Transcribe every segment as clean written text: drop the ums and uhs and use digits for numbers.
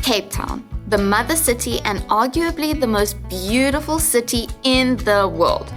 Cape Town, the mother city and arguably the most beautiful city in the world.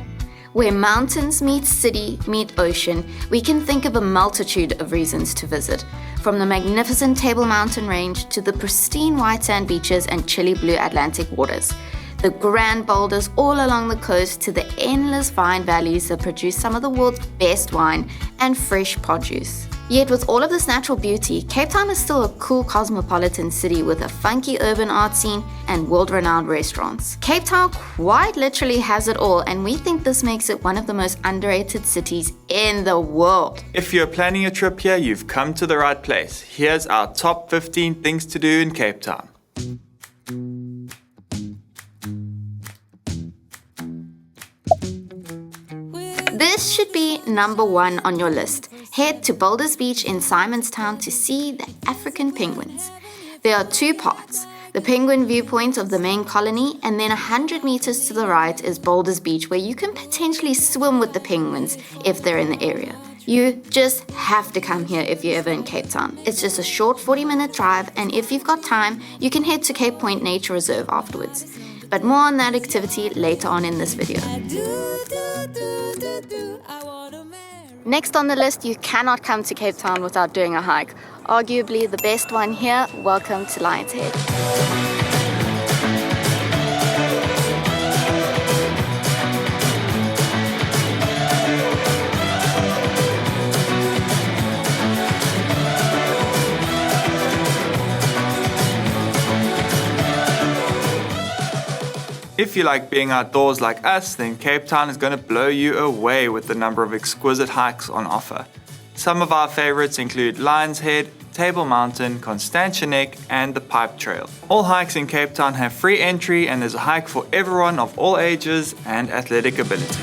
Where mountains meet city, meet ocean, we can think of a multitude of reasons to visit, from the magnificent Table Mountain Range to the pristine white sand beaches and chilly blue Atlantic waters, the grand boulders all along the coast to the endless vine valleys that produce some of the world's best wine and fresh produce. Yet with all of this natural beauty, Cape Town is still a cool cosmopolitan city with a funky urban art scene and world-renowned restaurants. Cape Town quite literally has it all, and we think this makes it one of the most underrated cities in the world. If you're planning a trip here, you've come to the right place. Here's our top 15 things to do in Cape Town. This should be number 1 on your list. Head to Boulders Beach in Simonstown to see the African penguins. There are 2 parts, the penguin viewpoint of the main colony, and then 100 meters to the right is Boulders Beach, where you can potentially swim with the penguins if they're in the area. You just have to come here if you're ever in Cape Town. It's just a short 40-minute drive, and if you've got time, you can head to Cape Point Nature Reserve afterwards. But more on that activity later on in this video. Next on the list, you cannot come to Cape Town without doing a hike. Arguably the best one here, welcome to Lion's Head. If you like being outdoors like us, then Cape Town is going to blow you away with the number of exquisite hikes on offer. Some of our favorites include Lion's Head, Table Mountain, Constantia Neck, and the Pipe Trail. All hikes in Cape Town have free entry, and there's a hike for everyone of all ages and athletic ability.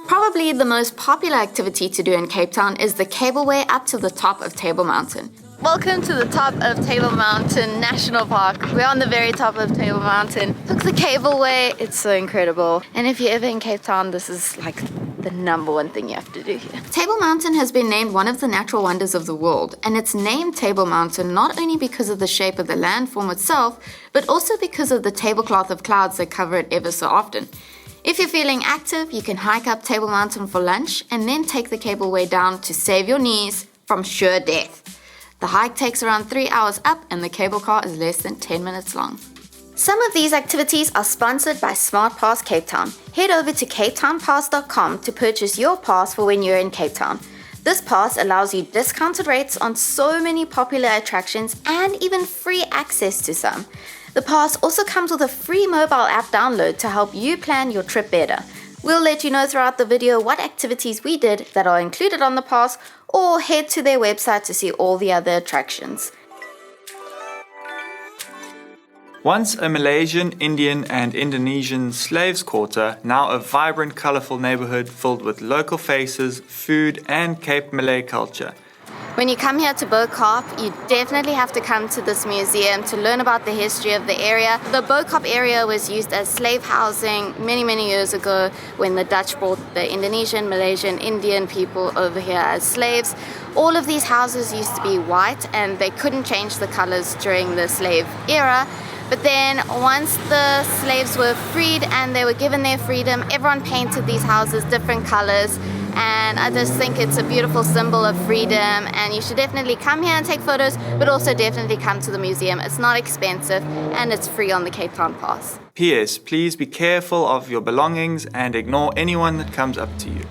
Probably the most popular activity to do in Cape Town is the cableway up to the top of Table Mountain. Welcome to the top of Table Mountain National Park. We're on the very top of Table Mountain. Look, the cableway, it's so incredible. And if you're ever in Cape Town, this is like the number 1 thing you have to do here. Table Mountain has been named one of the natural wonders of the world, and it's named Table Mountain not only because of the shape of the landform itself, but also because of the tablecloth of clouds that cover it ever so often. If you're feeling active, you can hike up Table Mountain for lunch and then take the cableway down to save your knees from sure death. The hike takes around 3 hours up and the cable car is less than 10 minutes long. Some of these activities are sponsored by Smart Pass Cape Town. Head over to capetownpass.com to purchase your pass for when you're in Cape Town. This pass allows you discounted rates on so many popular attractions and even free access to some. The pass also comes with a free mobile app download to help you plan your trip better. We'll let you know throughout the video what activities we did that are included on the pass, or head to their website to see all the other attractions. Once a Malaysian, Indian, and Indonesian slaves quarter, now a vibrant, colorful neighborhood filled with local faces, food, and Cape Malay culture. When you come here to Bo-Kaap, you definitely have to come to this museum to learn about the history of the area. The Bo-Kaap area was used as slave housing many years ago when the Dutch brought the Indonesian, Malaysian, Indian people over here as slaves. All of these houses used to be white and they couldn't change the colors during the slave era. But then once the slaves were freed and they were given their freedom, everyone painted these houses different colors. And I just think it's a beautiful symbol of freedom, and you should definitely come here and take photos, but also definitely come to the museum. It's not expensive and it's free on the Cape Town Pass. P.S. Please be careful of your belongings and ignore anyone that comes up to you.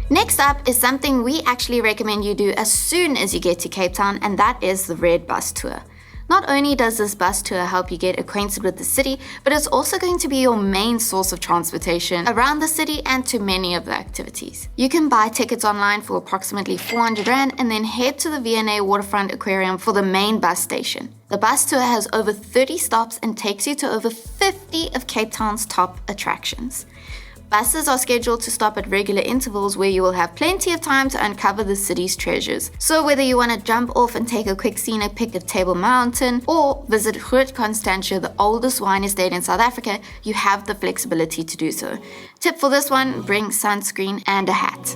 Next up is something we actually recommend you do as soon as you get to Cape Town, and that is the Red Bus Tour. Not only does this bus tour help you get acquainted with the city, but it's also going to be your main source of transportation around the city and to many of the activities. You can buy tickets online for approximately 400 Rand and then head to the V&A Waterfront Aquarium for the main bus station. The bus tour has over 30 stops and takes you to over 50 of Cape Town's top attractions. Buses are scheduled to stop at regular intervals where you will have plenty of time to uncover the city's treasures. So whether you want to jump off and take a quick scenic pic at Table Mountain or visit Rhett, the oldest wine estate in South Africa, you have the flexibility to do so. Tip for this one, bring sunscreen and a hat.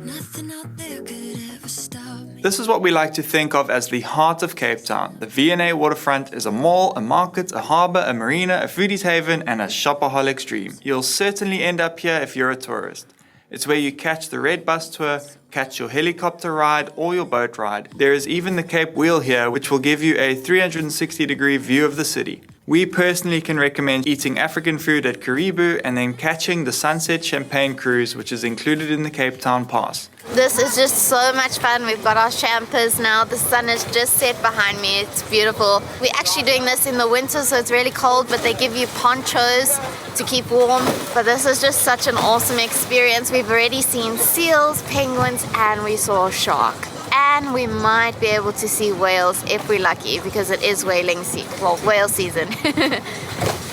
Nothing out there could ever stop me. This is what we like to think of as the heart of Cape Town. The V&A waterfront is a mall, a market, a harbour, a marina, a foodie's haven and a shopaholic's dream. You'll certainly end up here if you're a tourist. It's where you catch the red bus tour, catch your helicopter ride or your boat ride. There is even the Cape Wheel here, which will give you a 360-degree view of the city. We personally can recommend eating African food at Karibu and then catching the Sunset Champagne Cruise, which is included in the Cape Town Pass. This is just so much fun. We've got our champers now. The sun is just set behind me. It's beautiful. We're actually doing this in the winter, so it's really cold, but they give you ponchos to keep warm. But this is just such an awesome experience. We've already seen seals, penguins, and we saw a shark. And we might be able to see whales if we're lucky, because it is whale season.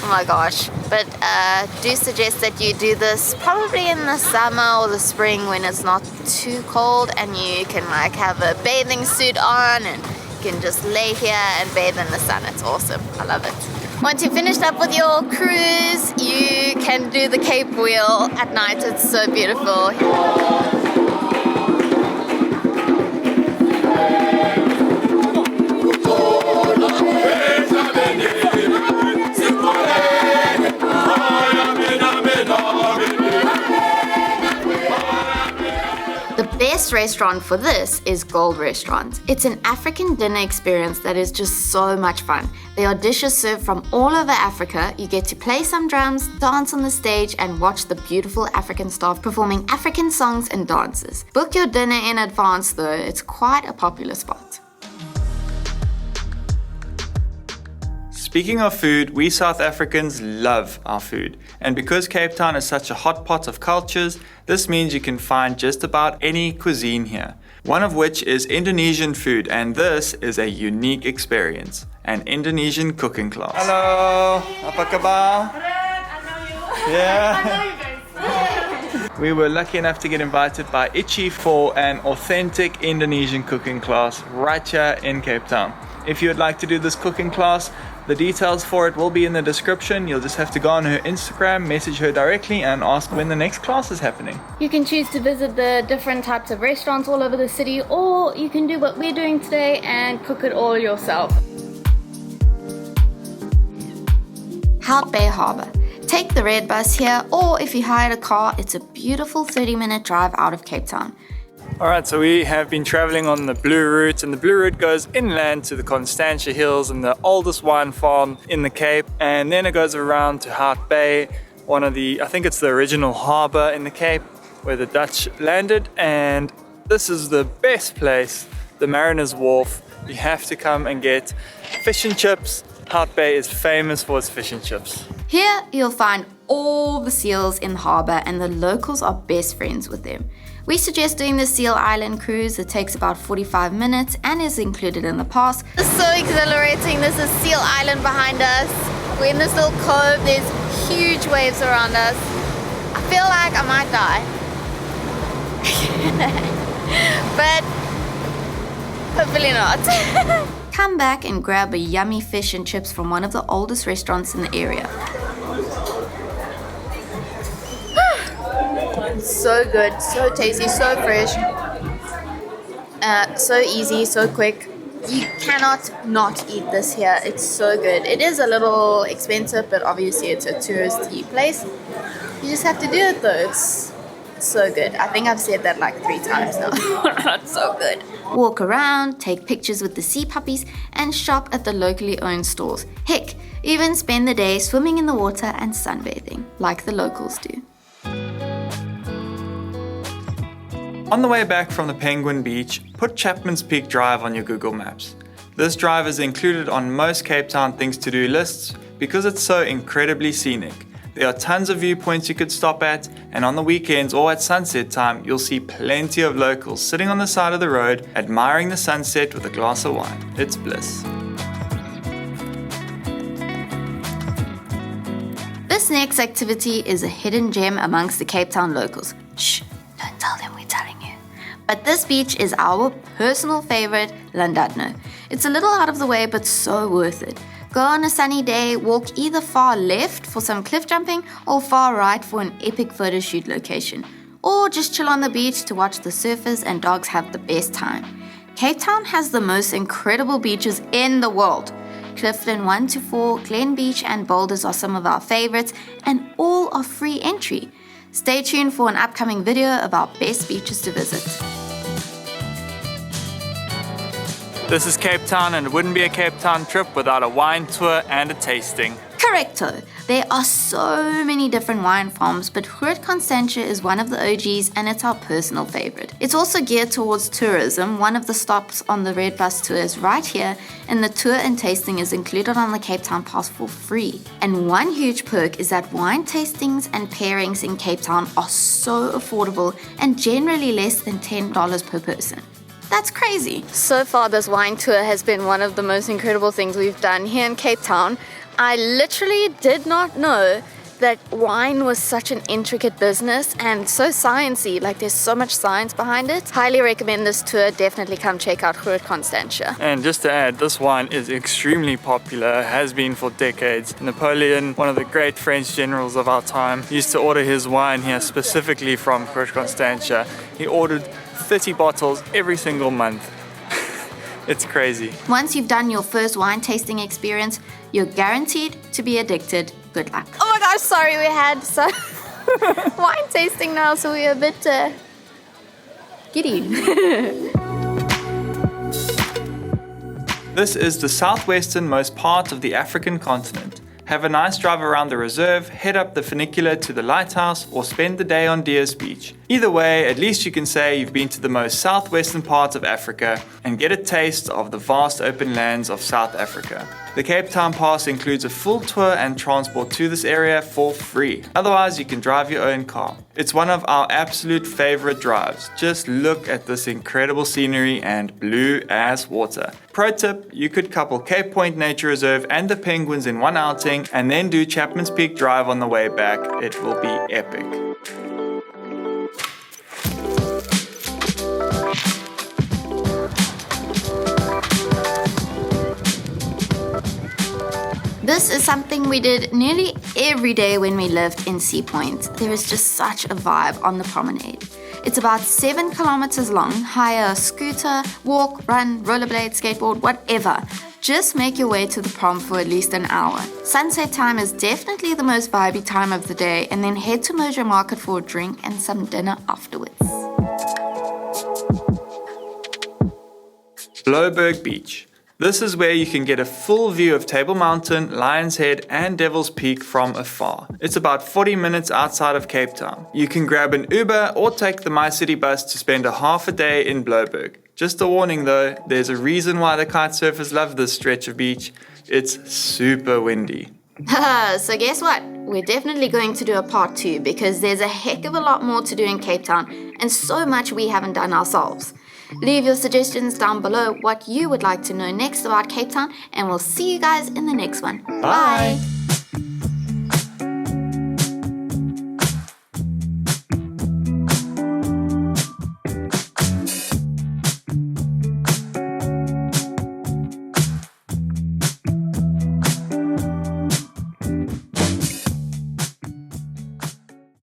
Oh my gosh. But do suggest that you do this probably in the summer or the spring when it's not too cold and you can like have a bathing suit on and you can just lay here and bathe in the sun. It's awesome. I love it. Once you've finished up with your cruise, you can do the Cape Wheel at night. It's so beautiful. The best restaurant for this is Gold Restaurant. It's an African dinner experience that is just so much fun. There are dishes served from all over Africa. You get to play some drums, dance on the stage, and watch the beautiful African staff performing African songs and dances. Book your dinner in advance though, it's quite a popular spot. Speaking of food, we South Africans love our food. And because Cape Town is such a hot pot of cultures, this means you can find just about any cuisine here. One of which is Indonesian food, and this is a unique experience. An Indonesian cooking class. Hello, apa kabar? I know you. Yeah. I know you guys. We were lucky enough to get invited by Itchy for an authentic Indonesian cooking class right here in Cape Town. If you would like to do this cooking class, the details for it will be in the description. You'll just have to go on her Instagram, message her directly and ask when the next class is happening. You can choose to visit the different types of restaurants all over the city, or you can do what we're doing today and cook it all yourself. Hout Bay Harbour. Take the red bus here, or if you hired a car, it's a beautiful 30-minute drive out of Cape Town. Alright, so we have been traveling on the Blue Route, and the Blue Route goes inland to the Constantia Hills and the oldest wine farm in the Cape, and then it goes around to Hout Bay, I think it's the original harbour in the Cape where the Dutch landed, and this is the best place, the Mariner's Wharf. You have to come and get fish and chips. Hout Bay is famous for its fish and chips. Here you'll find all the seals in the harbour and the locals are best friends with them. We suggest doing the Seal Island cruise. It takes about 45 minutes and is included in the pass. It's so exhilarating. This is Seal Island behind us. We're in this little cove. There's huge waves around us. I feel like I might die. But hopefully not. Come back and grab a yummy fish and chips from one of the oldest restaurants in the area. So good, so tasty, so fresh, so easy, so quick. You cannot not eat this here. It's so good. It is a little expensive, but obviously it's a touristy place. You just have to do it though. It's so good. I think I've said that like 3 times now. It's so good. Walk around, take pictures with the sea puppies, and shop at the locally owned stores. Heck, even spend the day swimming in the water and sunbathing, like the locals do. On the way back from the Penguin Beach, put Chapman's Peak Drive on your Google Maps. This drive is included on most Cape Town things to do lists because it's so incredibly scenic. There are tons of viewpoints you could stop at, and on the weekends or at sunset time, you'll see plenty of locals sitting on the side of the road admiring the sunset with a glass of wine. It's bliss. This next next activity is a hidden gem amongst the Cape Town locals. Shh, don't tell them we're telling you. But this beach is our personal favorite, Llandudno. It's a little out of the way, but so worth it. Go on a sunny day, walk either far left for some cliff jumping or far right for an epic photo shoot location. Or just chill on the beach to watch the surfers and dogs have the best time. Cape Town has the most incredible beaches in the world. Clifton 1 to 4, Glen Beach and Boulders are some of our favorites, and all are free entry. Stay tuned for an upcoming video of our best beaches to visit. This is Cape Town, and it wouldn't be a Cape Town trip without a wine tour and a tasting. Correcto. There are so many different wine farms, but Rhett is one of the OGs and it's our personal favorite. It's also geared towards tourism. One of the stops on the Red Bus tour is right here, and the tour and tasting is included on the Cape Town Pass for free. And one huge perk is that wine tastings and pairings in Cape Town are so affordable and generally less than $10 per person. That's crazy. So far, this wine tour has been one of the most incredible things we've done here in Cape Town. I literally did not know that wine was such an intricate business and so sciencey. Like, there's so much science behind it. Highly recommend this tour. Definitely come check out Rhett. And just to add, this wine is extremely popular, has been for decades. Napoleon, one of the great French generals of our time, used to order his wine here specifically from Rhett. He ordered 30 bottles every single month. It's crazy. Once you've done your first wine tasting experience, you're guaranteed to be addicted. Good luck. Oh my gosh, sorry, we had some wine tasting now, so we're a bit giddy. This is the southwesternmost part of the African continent. Have a nice drive around the reserve, head up the funicular to the lighthouse, or spend the day on Deers Beach. Either way, at least you can say you've been to the most southwestern part of Africa and get a taste of the vast open lands of South Africa. The Cape Town Pass includes a full tour and transport to this area for free. Otherwise, you can drive your own car. It's one of our absolute favorite drives. Just look at this incredible scenery and blue as water. Pro tip, you could couple Cape Point Nature Reserve and the penguins in one outing and then do Chapman's Peak Drive on the way back. It will be epic. This is something we did nearly every day when we lived in Sea Point. There is just such a vibe on the promenade. It's about 7 kilometers long. Hire a scooter, walk, run, rollerblade, skateboard, whatever. Just make your way to the prom for at least an hour. Sunset time is definitely the most vibey time of the day, and then head to Mojo Market for a drink and some dinner afterwards. Blouberg Beach. This is where you can get a full view of Table Mountain, Lion's Head and Devil's Peak from afar. It's about 40 minutes outside of Cape Town. You can grab an Uber or take the MyCity bus to spend a half a day in Blouberg. Just a warning though, there's a reason why the kite surfers love this stretch of beach. It's super windy. So guess what? We're definitely going to do a part 2 because there's a heck of a lot more to do in Cape Town and so much we haven't done ourselves. Leave your suggestions down below what you would like to know next about Cape Town, and we'll see you guys in the next one. Bye.